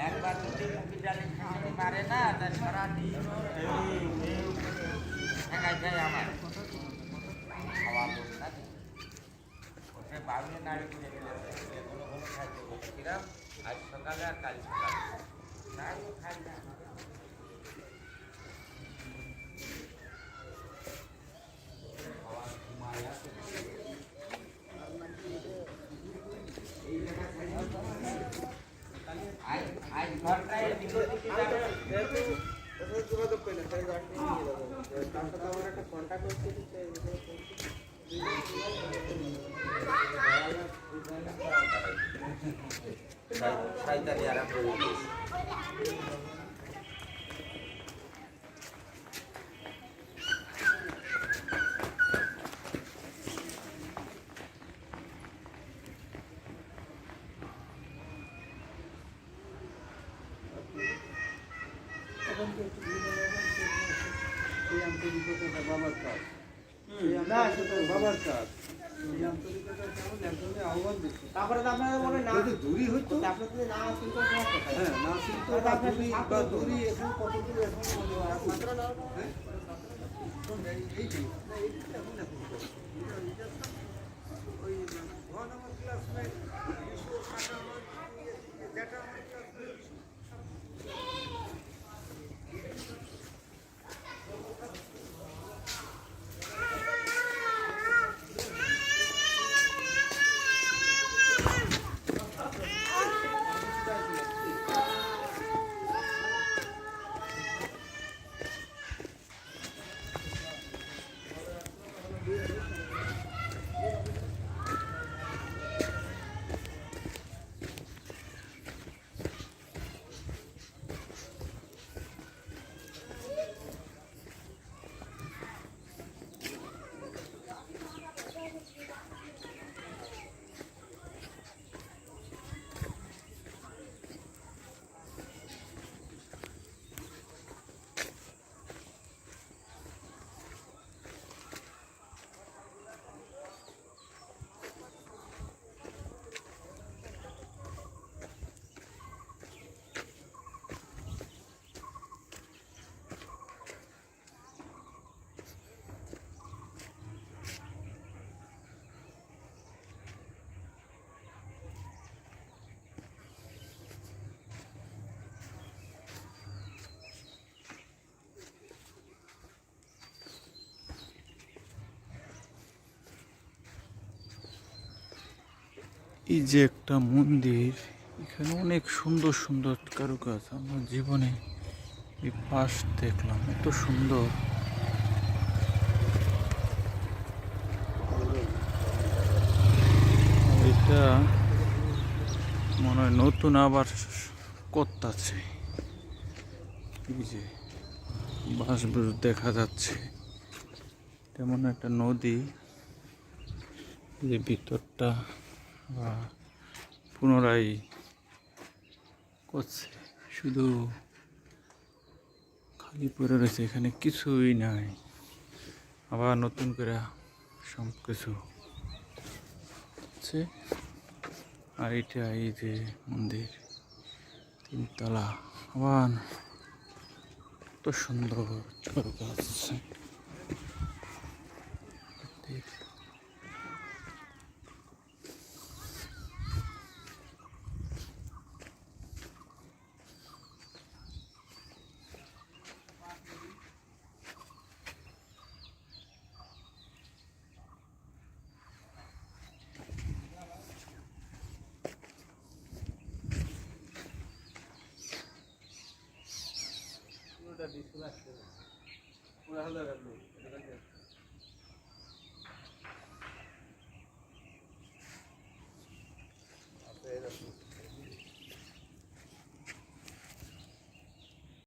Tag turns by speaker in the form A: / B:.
A: একবার যদি মুখি ডালে খাওয়াতে পারে না তার সারাদিন ঠেকাই যায় আমার খাওয়া না ওকে বাড়িয়ে নাড়ি করে ফেলেছে এগুলো কোনো খাইতে বলেছিলাম আজ সকালে আর কাল সকালে নাড়িও খাই না যোগাযোগ করলে তাই গাড়িতে নিয়ে যাবো তার সাথে আমার একটা কন্ট্যাক্ট করতে দিতে সাইতালি আরাম করে বাবার কাজ না সেটা বাবার কাজ আহ্বান দিচ্ছে তারপরে আপনাদের মনে না দূরই হইতো আপনাদের না শুনতো হ্যাঁ না শুনতো বা দূরই এখন কতগুলো এখন ওই ঘন আমার ক্লাসমেট যেটা আমার ক্লাসমেট
B: এই যে একটা মন্দির, এখানে অনেক সুন্দর সুন্দর কারুকাজ। আমার জীবনে এই পাশ দেখলাম, এত সুন্দর। এটা মনে হয় নতুন আবার করতেছে। এই যে বাঁশ দেখা যাচ্ছে, তেমন একটা নদী, যে ভিতরটা পুনরায় করছে, শুধু খালি পড়ে রয়েছে, এখানে কিছুই নাই। আবার নতুন করে সব কিছু হচ্ছে। আর এটা এই যে মন্দির, তিনতলা, আবার কত সুন্দর কারুকাজ।
C: ডিসপ্লে আসছে না পুরো হলো